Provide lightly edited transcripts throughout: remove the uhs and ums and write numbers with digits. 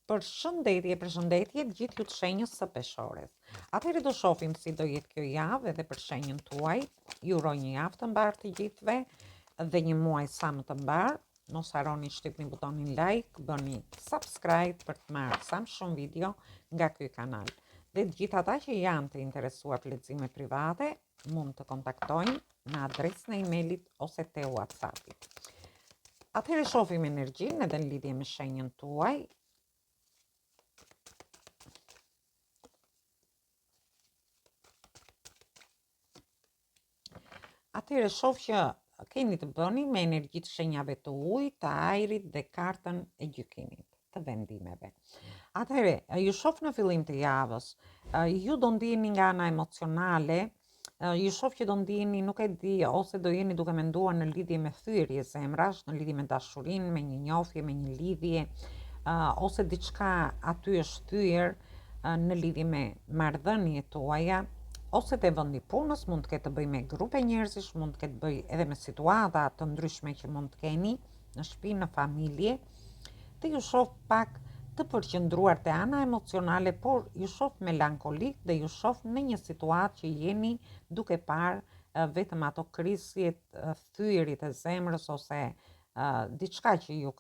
Përshëndetje gjithë ju të shenjës së peshores. Atëherë do shohim si do jetë kjo javë edhe për shenjën tuaj. Ju uroj një javë të mbarë të gjithëve dhe një muaj sa më të mbarë. Mos harroni shtypni butonin like, bëni subscribe për të marrë sa më shumë video nga ky kanal. Dhe të gjithë ata që janë të interesuar të lexime private, mund të kontaktojnë në adresën e emailit ose te WhatsAppi. Atëherë shohim energjinë edhe në lidhje me shenjën tuaj. Atëherë shoh që keni të bëni me energji të shenjave të ujit, të ajrit dhe kartën e gjykimit, të vendimeve. Atëherë, ju shoh në fillim të javës, ju do ndiheni nga ana emocionale, ju shoh që do ndiheni, nuk e di, ose do jeni duke menduar në lidhje me thyrje zemrash, në lidhje me dashurinë, me një njohje, me një lidhje, ose diçka aty është thyer në lidhje me marrëdhëniet tuaja, ose te vendi punës, mund të ketë të bëjë me grupe njerëzish, mund të ketë të bëjë edhe me situata të ndryshme që mund të keni në shtëpi, në familje. Dhe ju shoh pak të përqendruar te ana emocionale, por ju shoh melankolik dhe ju shoh në një situatë që jeni duke parë vetëm ato krisjet, thyrit e zemrës ose diçka që ju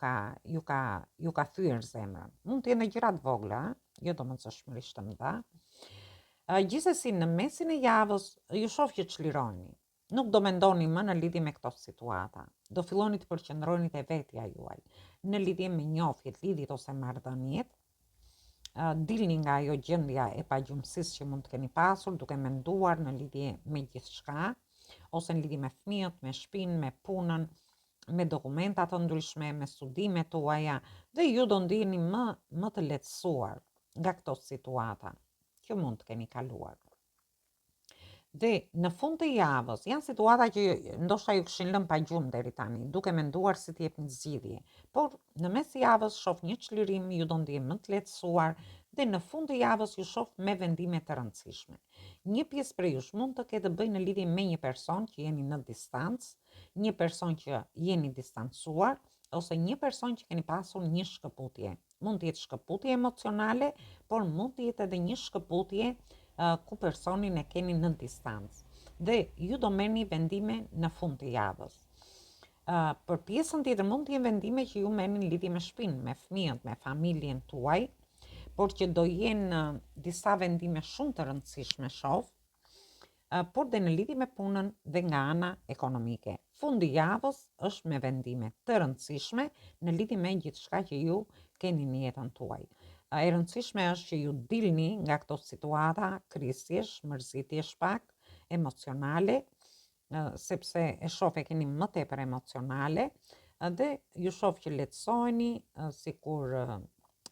ka thyer zemrën. Mund të jenë gjëra të vogla, jo domosdoshmërisht të mëdha. Gjithsesi në mesin e javës ju shoh që çliroheni. Nuk do mendoni më në lidhje me këto situata. Do filloni të përqendroheni te vetja juaj, në lidhje me njohjet, lidhjet ose marrëdhëniet. Dilni nga ajo gjendja e pagjumësisë që mund të keni pasur, duke menduar në lidhje me gjithçka, ose në lidhje me fëmijët, me shtëpinë, me punën, me dokumenta të ndryshme, me studimet tuaja, dhe ju do ndiheni më të lehtësuar nga këto situata që mund të keni kaluar. Dhe në fund të javës, janë situata që ndoshta ju kishin lënë pa gjumë deri tani, duke menduar si të jepni zgjidhje. Por në mes të javës shoh një çlirim, ju do ndiheni më të lehtësuar dhe në fund të javës ju shoh me vendime të rëndësishme. Një pjesë prej jush mund të ketë të bëjë në lidhje me një person që jeni në distancë, një person që jeni distancuar, ose një person që keni pasur një shkëputje. Mund të jetë shkëputje emocionale, por mund të jetë edhe një shkëputje ku personin e keni në distancë. Dhe ju do merrni vendime në fund të javës. Për pjesën tjetër mund të jenë vendime që ju merrni në lidhje me shtëpinë, me fëmijët, me familjen tuaj, por që do jenë disa vendime shumë të rëndësishme shoh, por dhe në lidhje me punën dhe nga ana ekonomike. Fundi i javës është me vendime të rëndësishme në lidhje me gjithçka që ju keni në jetën tuaj. E rëndësishme është që ju dilni nga këto situata krisjesh, mërzitjesh pak, emocionale, sepse e shoh e keni më tepër emocionale, dhe ju shoh që lehtësoheni, sikur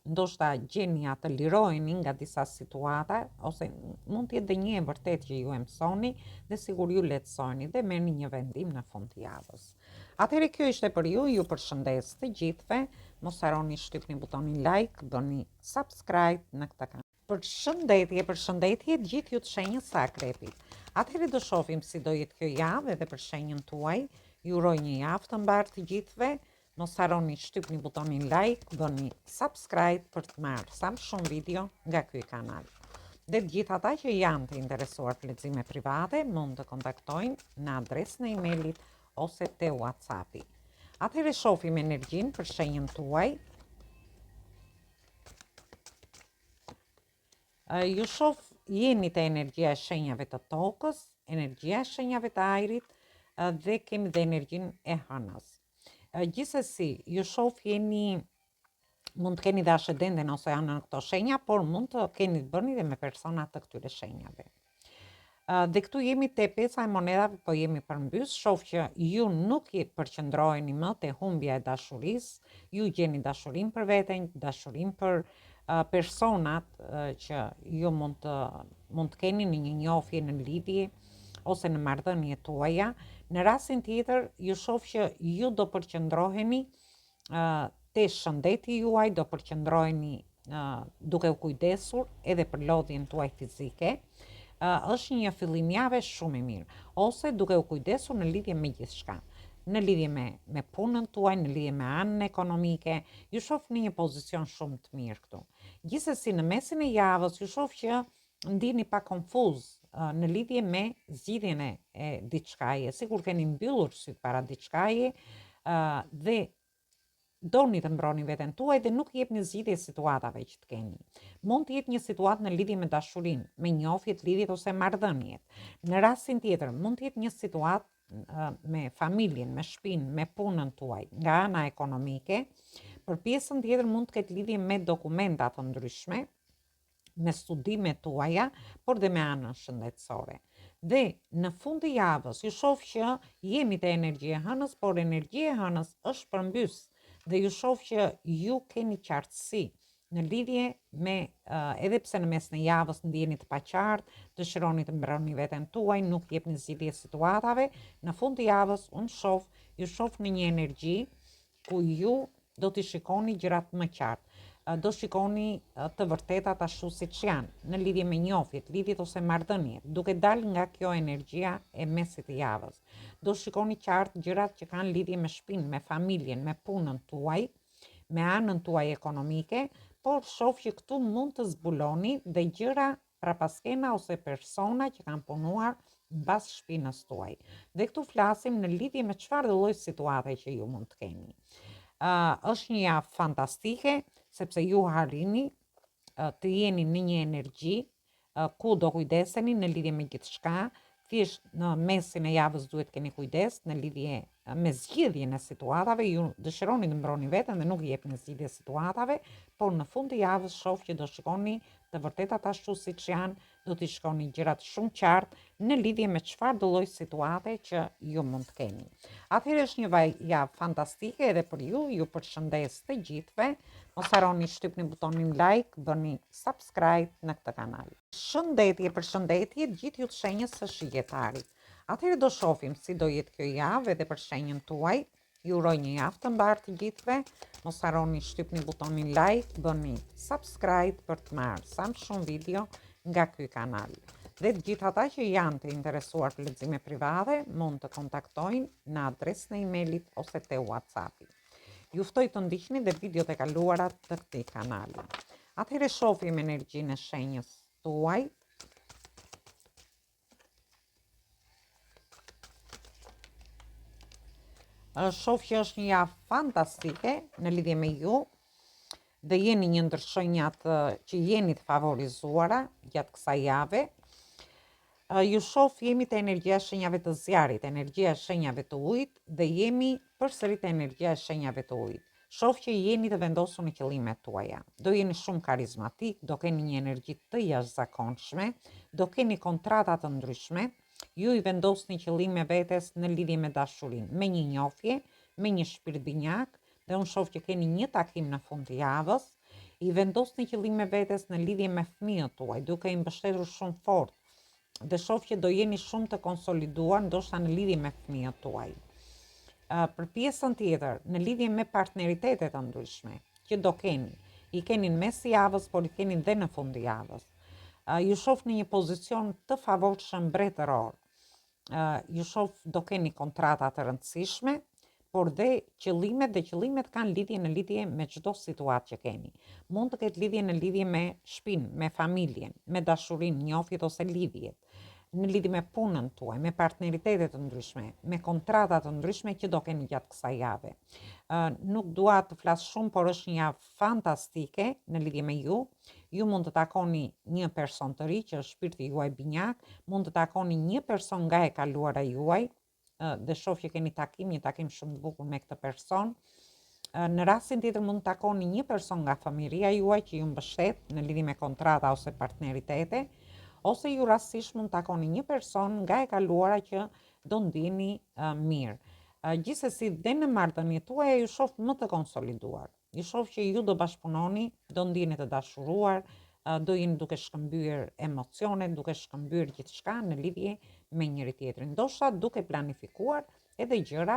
ndoshta gjeni atë liroheni nga disa situata, ose mund të jetë dhe një e vërtet që ju e mësoni, dhe sigur ju lehtësoheni dhe merrni një vendim në fund të javës. Atëherë kjo ishte për ju përshëndes të gjithëve, mos harroni shtypni butonin like, bëni subscribe në këtë kanal. Përshëndetje gjithë ju të shenjës së Akrepit. Atëherë do shohim si do jetë kjo javë edhe për shenjën tuaj. Ju uroj një javë të mbarë të gjithëve. Mos harroni shtypni butonin like, bëni subscribe për të marrë sa më shumë video nga ky kanal. Dhe të gjithë ata që janë të interesuar të lexime private, mund të kontaktojnë në adresën e emailit ose te WhatsAppi. Atëherë shohim energjinë për shenjën tuaj. Ju shoh jeni te energjia e shenjave të tokës, energjia e shenjave të ajrit, dhe kemi dhe energjinë e hënës. Gjithsesi, ju shoh mund të keni dhe ascendenten ose janë në këto shenja, por mund të keni të bëni dhe me persona të këtyre shenjave. Dhe këtu jemi te pesa e monedhave, po jemi përmbys, shoh që ju nuk i përqendroheni më te humbja e dashurisë, ju gjeni dashurinë për veten, dashurinë për personat që ju mund të keni në një njohje, në lidhje ose në marrëdhënie tuaja. Në rastin tjetër, ju shoh që ju do përqendroheni te shëndeti juaj, do përqendroheni duke u kujdesur edhe për lodhjen tuaj fizike. Është një fillim jave shumë i mirë, ose duke u kujdesur në lidhje me gjithçka. në lidhje me punën tuaj, në lidhje me anën ekonomike, ju shoh në një pozicion shumë të mirë këtu. Gjithsesi në mesin e javës ju shoh që ndihni pak konfuz në lidhje me zgjidhjen e diçkaje, sikur keni mbyllur syt para diçkaje dhe doni të mbroni veten tuaj dhe nuk jepni zgjidhje situatave që të keni. Mund të jetë një situatë në lidhje me dashurinë, me njohjet, lidhjet ose marrëdhëniet. Në rastin tjetër mund të jetë një situatë me familjen, me shtëpinë, me punën tuaj, nga ana ekonomike. Për pjesën tjetër mund të ketë lidhje me dokumenta të ndryshme, me studimet tuaja, por dhe me anën shëndetësore. Dhe në fund të javës ju shoh që jemi te energjia e hënës, por energjia e hënës është përmbys dhe ju shoh që ju keni qartësi në lidhje me, edhe pse në mes në javës ndjeni të paqartë, dëshironi të mbroni veten tuaj, nuk jepni zgjidhje situatave, në fund të javës ju shoh në një energji ku ju do t'i shikoni gjërat më qartë. Do shikoni të vërtetat ashtu siç janë, në lidhje me njohjet, lidhjet ose marrëdhëniet, duke dalë nga kjo energjia e mesit të javës. Do shikoni qartë gjërat që kanë lidhje me shtëpinë, me familjen, me punën tuaj, me anën tuaj ekonomike, por shoh që këtu mund të zbuloni dhe gjëra prapaskena ose persona që kanë punuar mbas shpinës tuaj. Dhe këtu flasim në lidhje me çfarë do lloj situate që ju mund të keni. Është një javë fantastike, sepse ju harrini të jeni në një energji ku do kujdeseni në lidhje me gjithçka. Thjesht në mesin e javës duhet keni kujdes në lidhje me zgjidhjen e situatave, ju dëshironi të mbroni veten dhe nuk jepni zgjidhje situatave, por në fund të javës shoh që do shikoni të vërtetat ashtu siç janë, do t'i shikoni gjërat shumë qartë në lidhje me çfarë do lloj situate që ju mund të keni. Atëherë është një javë fantastike edhe për ju përshëndes të gjithëve. Mos harroni shtypni butonin like, bëni subscribe në këtë kanal. Përshëndetje gjithë ju të shenjës së Shigetarit. Atëherë do shohim si do jetë kjo javë edhe për shenjën tuaj. Ju uroj një javë të mbarë të gjithëve. Mos harroni shtypni butonin like, bëni subscribe për të marrë sa më shumë video nga ky kanal. Dhe të gjithë ata që janë të interesuar për lexime private mund të kontaktojnë në adresën e emailit ose te WhatsAppi. Ju ftoj të ndiqni dhe videot e kaluara të këtij kanali. Atëherë shohim energjinë e shenjës tuaj. Shoh që është një javë fantastike në lidhje me ju dhe jeni një ndër shenjat që jeni të favorizuara gjatë kësaj jave. Ju shoh jemi te energjia e shenjave të zjarit, energjia e shenjave të ujit dhe jemi përsëri te energjia e shenjave të ujit. Shoh që jeni të vendosur në qëllimet tuaja. Do jeni shumë karizmatik, do keni një energji të jashtëzakonshme, do keni kontrata të ndryshme. Ju i vendosni qëllime vetes në lidhje me dashurinë, me një njohje, me një shpirt binjak, dhe unë shoh që keni një takim në fund të javës, i vendosni qëllime vetes në lidhje me fëmijët tuaj, duke i mbështetur shumë fort, dhe shoh që do jeni shumë të konsoliduar, ndoshta në lidhje me fëmijët tuaj. Për pjesën tjetër, në lidhje me partneritetet të ndryshme, që do keni, i keni në mes të javës, por i keni dhe në fund të javës. Ju shoh në një pozicion të favorshëm mbretëror. Ju shoh do keni kontrata të rëndësishme, por dhe qëllimet kanë lidhje në lidhje me çdo situatë që keni. Mund të ketë lidhje në lidhje me shtëpinë, me familjen, me dashurinë, njohjet ose lidhjet, në lidhje me punën tuaj, me partneritetet të ndryshme, me kontrata të ndryshme që do keni gjatë kësaj jave. Nuk dua të flas shumë, por është një javë fantastike në lidhje me ju. Ju mund të takoni një person të ri që është shpirti juaj binjak, mund të takoni një person nga e kaluara juaj, dhe shoh që keni një takim shumë të bukur me këtë person. Në rastin tjetër mund të takoni një person nga familja juaj që ju mbështet në lidhje me kontrata ose partneritete, ose ju rastësisht mund të takoni një person nga e kaluara që do ndiheni mirë. Gjithsesi dhe në marrëdhëniet tuaja ju shoh më të konsoliduar. Ju shoh që ju do bashkëpunoni, do ndiheni të dashuruar, do jeni duke shkëmbyer emocione, duke shkëmbyer gjithçka në lidhje me njëri tjetrin, ndoshta duke planifikuar edhe gjëra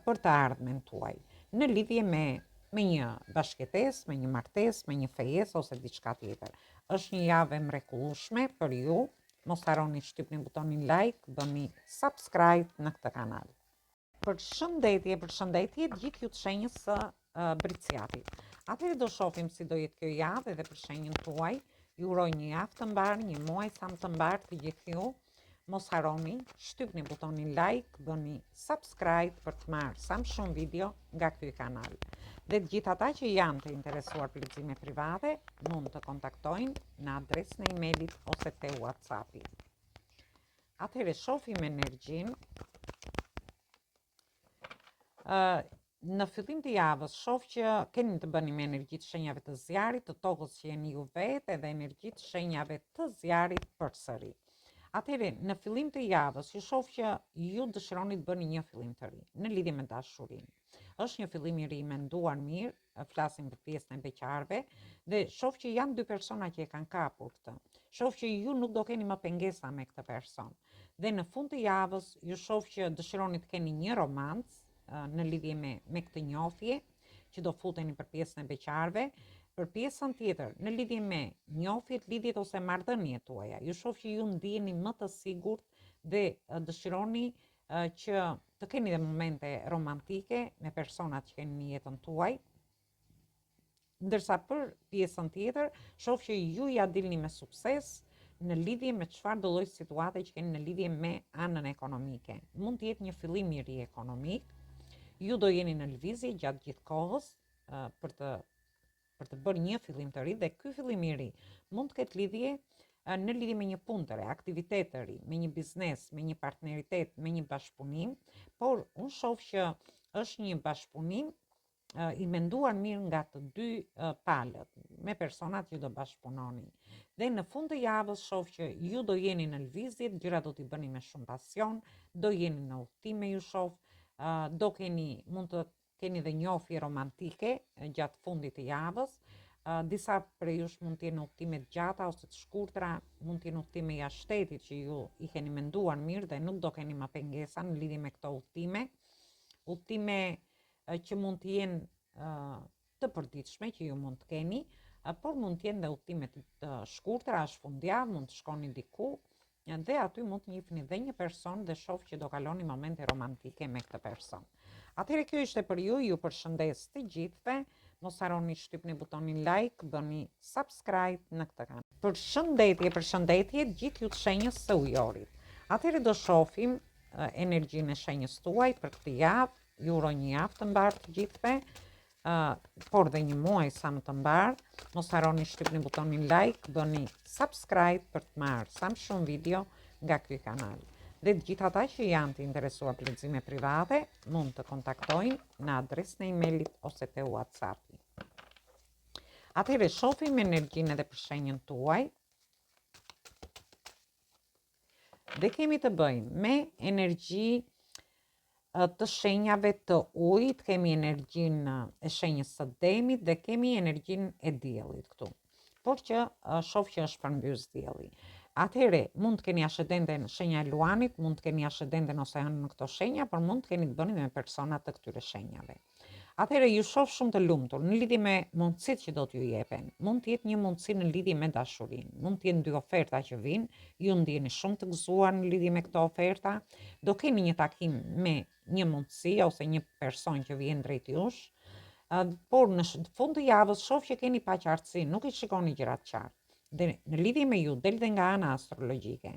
për të ardhmen tuaj, në lidhje me një bashkëtesë, me një martesë, me një fejesë ose diçka tjetër. Është një javë e mrekullueshme për ju. Mos harroni shtypni butonin like, bëni subscribe në këtë kanal. Përshëndetje, gjithë ju të shenjës së Briciatit. Atëherë do shohim si do jetë kjo javë edhe për shenjën tuaj. Ju uroj një javë të mbarë, një muaj sa më të mbarë të gjithë ju. Mos harroni, shtypni butonin like, bëni subscribe për të marrë sa më shumë video nga ky kanal. Dhe të gjithë ata që janë të interesuar për lexime private, mund të kontaktojnë në adresën e emailit ose te WhatsAppi. Atëherë shohim energjinë. Në fillim të javës shoh që keni të bëni me energji të shenjave të zjarit, të tokës që jeni ju vetë edhe energji të shenjave të zjarit përsëri. Atëherë, në fillim të javës ju shoh që ju dëshironi të bëni një fillim të ri në lidhje me dashurinë. Është një fillim i ri i menduar mirë, flasim për pjesën e beqarëve dhe shoh që janë dy persona që e kanë kapur këtë. Shoh që ju nuk do keni më pengesa me këtë person. Dhe në fund të javës ju shoh që dëshironi të keni një romancë në lidhje me këtë njohje që do futeni për pjesën e beqarëve, për pjesën tjetër në lidhje me njohjet, lidhjet ose marrëdhëniet tuaja. Ju shoh që ju ndiheni më të sigurt dhe dëshironi që të keni dhe momente romantike me personat që keni në jetën tuaj. Ndërsa për pjesën tjetër, shoh që ju ja dilni me sukses në lidhje me çfarë do lloj situate që keni në lidhje me anën ekonomike. Mund të jetë një fillim i ri ekonomik. Ju do jeni në lëvizje gjatë gjithë kohës për të bërë një fillim të ri dhe ky fillim i ri mund të ketë lidhje në lidhje me një punë të re, aktivitet të ri, me një biznes, me një partneritet, me një bashkëpunim, por unë shoh që është një bashkëpunim i menduar mirë nga të dy palët, me personat që do bashkëpunoni. Dhe në fund të javës shoh që ju do jeni në lëvizje, gjërat do t'i bëni me shumë pasion, do jeni në udhëtime ju shoh. Mund të keni dhe njohje romantike gjatë fundit të javës. Disa prej jush mund të jenë udhëtime të gjata ose të shkurtra, mund të jenë udhëtime jashtë shtetit që ju i keni menduar mirë dhe nuk do keni më pengesa në lidhje me këto udhëtime. Udhëtime që mund të jenë të përditshme që ju mund të keni, por mund të jenë dhe udhëtime të shkurtra, as fundjavë, mund të shkoni diku. Dhe aty mund të njihni dhe një person dhe shoh që do kaloni momente romantike me këtë person. Atëherë kjo ishte për ju përshëndes të gjithëve. Mos harroni shtypni butonin like, bëni subscribe në këtë kanal. Përshëndetje gjithë ju të shenjës së Ujorit. Atëherë do shohim energjinë e shenjës tuaj për këtë javë. Ju uroj një javë të mbarë të gjithëve. Por dhe një muaj sa më të mbarë. Mos harroni shtypni butonin like, bëni subscribe për të marrë sa më shumë video nga ky kanal. Dhe të gjithë ata që janë të interesuar për lexime private, mund të kontaktojnë në adresën e emailit ose te WhatsAppi. Atëherë shohim energjinë edhe për shenjën tuaj. Dhe kemi të bëjmë me energji të shenjave të ujit, kemi energjinë e shenjës së Demit dhe kemi energjinë e Diellit këtu. Por që shoh që është përmbys Dielli. Atëherë mund të keni ascendente në shenja e Luanit, mund të keni ascendente ose hënë në këto shenja, por mund të keni të bëni me persona të këtyre shenjave. Atëherë ju shoh shumë të lumtur në lidhje me mundësitë që do t'ju jepen. Mund të jetë një mundësi në lidhje me dashurinë. Mund të jenë dy oferta që vinë, ju ndjeni shumë të gëzuar në lidhje me këto oferta. Do keni një takim me një mundësi ose një person që vjen drejt jush. Por në fund të javës shoh që keni paqartësi, nuk i shikoni gjërat qartë. Dhe në lidhje me ju del dhe nga ana astrologjike.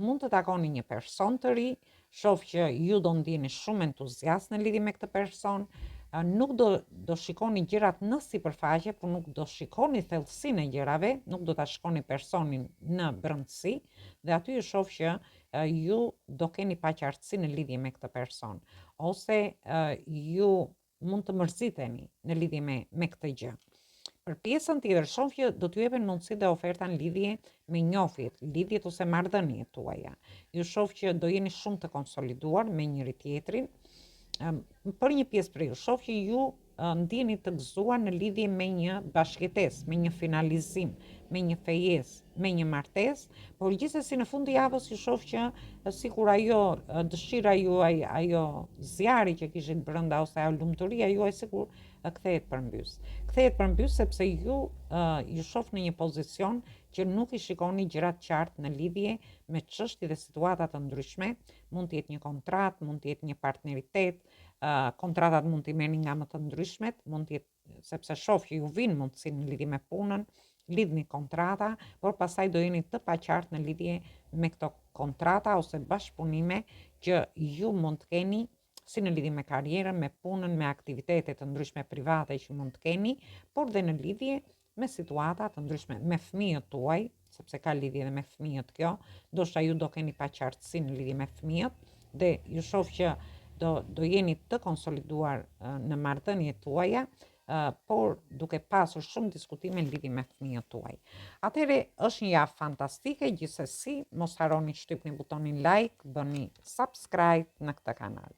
Mund të takoni një person të ri, shoh që ju do ndjeni shumë entuziast në lidhje me këtë person. Nuk do shikoni gjërat në sipërfaqe, por nuk do shikoni thellësinë e gjërave, nuk do ta shikoni personin në brendësi dhe aty ju shoh që ju do keni paqartësi në lidhje me këtë person ose ju mund të mërziteni në lidhje me këtë gjë. Për pjesën tjetër shoh që do t'ju jepen mundësi dhe oferta në lidhje me njohjet, lidhjet ose marrëdhëniet tuaja. Ju shoh që do jeni shumë të konsoliduar me njëri tjetrin. Për një pjesë për ju shoh që ju ndjeni të gëzuar në lidhje me një bashkëtesë, me një finalizim, me një fejesë, me një martesë, por gjithsesi në fund të javës ju shoh që sikur ajo dëshira juaj, ajo zjarri që kishit brenda ose ajo lumturia juaj sikur kthehet përmbys. Kthehet përmbys sepse ju shoh në një pozicion që nuk i shikoni gjërat qartë në lidhje me çështje dhe situata të ndryshme, mund të jetë një kontratë, mund të jetë një partneritet, kontratat mund t'i merrni nga më të ndryshmet, mund të jetë sepse shoh që ju vin mundësi në lidhje me punën, lidhni kontrata, por pastaj do jeni të paqartë në lidhje me këto kontrata ose bashkëpunime që ju mund të keni si në lidhje me karrierën, me punën, me aktivitete të ndryshme private që mund të keni, por dhe në lidhje me situata të ndryshme, me fëmijët tuaj, sepse ka lidhje dhe me fëmijët kjo, ndoshta ju do keni paqartësi në lidhje me fëmijët dhe ju shoh që do jeni të konsoliduar në marrëdhëniet tuaja, por duke pasur shumë diskutime në lidhje me fëmijët tuaj. Atëherë është një javë fantastike, gjithsesi mos harroni shtypni butonin like, bëni subscribe në këtë kanal.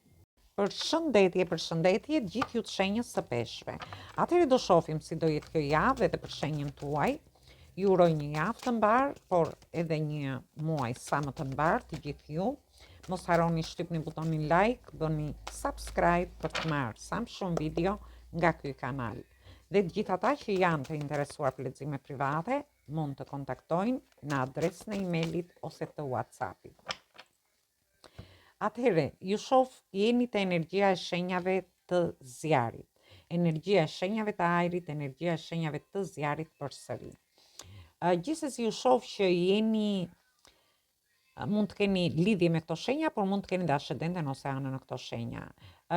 Përshëndetje gjithë ju të shenjës së peshqve. Atëherë do shohim si do jetë kjo javë edhe për shenjën tuaj. Ju uroj një javë të mbarë, por edhe një muaj sa më të mbarë të gjithë ju. Mos harroni shtypni butonin like, bëni subscribe për të marrë sa më shumë video nga ky kanal. Dhe të gjithë ata që janë të interesuar për lexime private, mund të kontaktojnë në adresën e emailit ose të WhatsAppit. Atëherë, ju shoh jeni të energjia e shenjave të zjarit, energjia e shenjave të ajrit, energjia e shenjave të zjarit përsëri. Gjithsesi ju shoh që jeni mund të keni lidhje me këto shenja, por mund të keni dhe ascendenten ose anën në këto shenja.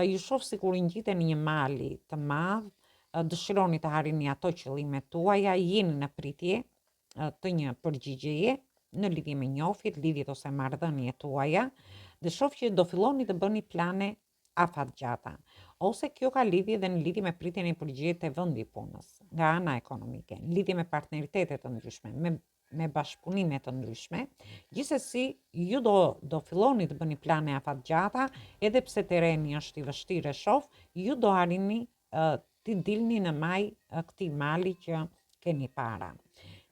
Ju shoh sikur i ngjiteni një mali të madh, dëshironi të harrini ato qëllimet tuaja, jeni në pritje të një përgjigjeje në lidhje me njofjet, lidhjet ose marrëdhëniet tuaja, dhe shoh që do filloni të bëni plane afatgjata. Ose kjo ka lidhje dhe në lidhje me pritjen e përgjigjet të vendi punës, nga ana ekonomike, në lidhje me partneritete të ndryshme, me bashkëpunime të ndryshme. Gjithsesi, ju do filloni të bëni plane afatgjata, edhe pse terreni është i vështirë e shoh, ju do arrini të dilni në maj këtij mali që keni para.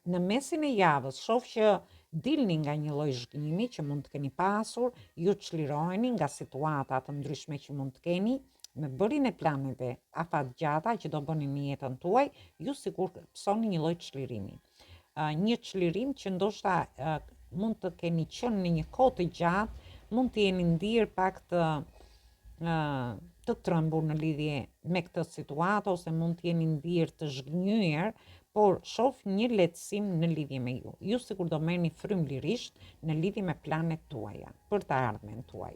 Në mesin e javës shoh që dilni nga një lloj zhgënjimi që mund të keni pasur, ju çliroheni nga situata të ndryshme që mund të keni, me bërjen e planeve afatgjata që do bëni në jetën tuaj, ju sikur psoni një lloj çlirimi. Një çlirim që ndoshta mund të keni qenë në një kohë të gjatë, mund të jeni ndier pak të trembur në lidhje me këtë situatë ose mund të jeni ndier të zhgënjyer, por shoh një lehtësim në lidhje me ju. Ju sikur do merrni frymëlirisht në lidhje me planet tuaja, për të ardhmen tuaj.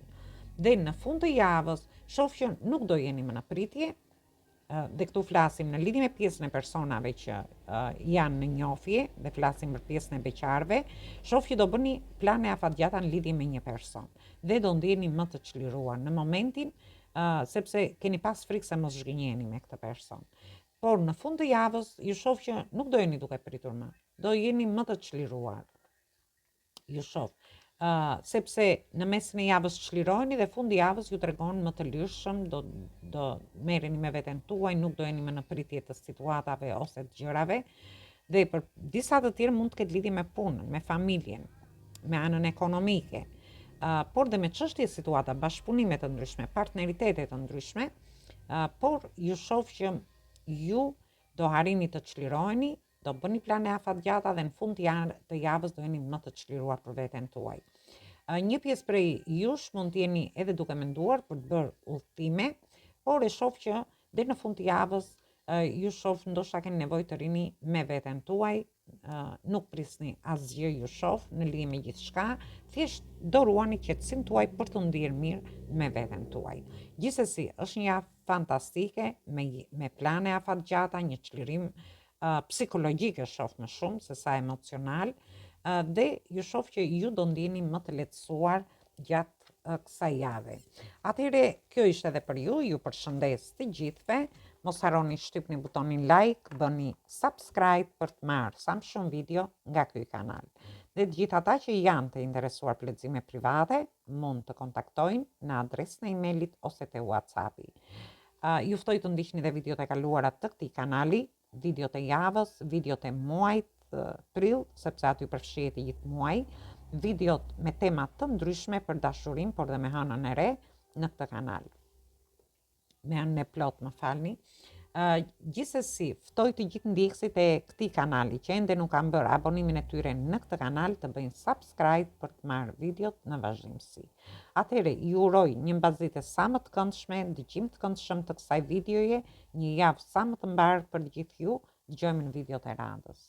Dhe në fund të javës shoh që nuk do jeni më në pritje, dhe këtu flasim në lidhje me pjesën e personave që janë në njofje, dhe flasim për pjesën e beqarve, shoh që do bëni plane afatgjata në lidhje me një person dhe do ndjeni më të çliruar në momentin, sepse keni pas frikë se mos zhgënjeni me këtë person. Por në fund të javës ju shoh që nuk do jeni duke pritur më, do jeni më të çliruar. Ju shoh, sepse në mesin e javës çliroheni dhe fundi javës ju tregon më të lirshëm, do merreni me veten tuaj, nuk do jeni më në pritje të situatave ose të gjërave, dhe për disa të tjerë mund të ketë lidhje me punën, me familjen, me anën ekonomike, por dhe me çështje situata, bashkëpunime të ndryshme, partneritete të ndryshme, por ju shoh që ju do harrini të çliroheni, do bëni plane afatgjata dhe në fund të javës do jeni më të çliruar për veten tuaj. Një pjesë prej jush mund të jeni edhe duke menduar për të bërë udhëtime, por e shoh që deri në fund të javës ju shoh ndoshta keni nevojë të rini me veten tuaj, nuk prisni asgjë ju shoh në lidhje me gjithçka, thjesht do ruani qetësinë tuaj për të ndier mirë me veten tuaj. Gjithsesi, është një javë fantastike me plane afatgjata, një çlirim psikologjik e shoh më shumë se sa emocional, dhe ju shoh që ju do ndjeni më të lehtësuar gjatë kësaj jave. Atëherë, kjo ishte edhe për ju përshëndes të gjithëve. Mos harroni shtypni butonin like, bëni subscribe për të marrë sa më shumë video nga ky kanal. Dhe të gjithë ata që janë të interesuar për lexime private, mund të kontaktojnë në adresën e emailit ose te WhatsAppi. Ju ftoj të ndiqni dhe videot e kaluara të këtij kanali, videot e javës, videot e muajit prill, sepse aty përfshihet i gjithë muaji, videot me tema të ndryshme për dashurim, por dhe me hënën e re në këtë kanal. Me hënën e plot, më falni. Gjithsesi, ftoj të gjithë ndjekësit e këtij kanali që ende nuk kanë bërë abonimin e tyre në këtë kanal të bëjnë subscribe për të marrë videot në vazhdimsi. Atëherë, ju uroj një mbazite sa më të këndshme, ndëgjim të këndshëm të kësaj videoje, një javë sa më të mbarë për gjithë ju, dëgjojmë në videot e radhës.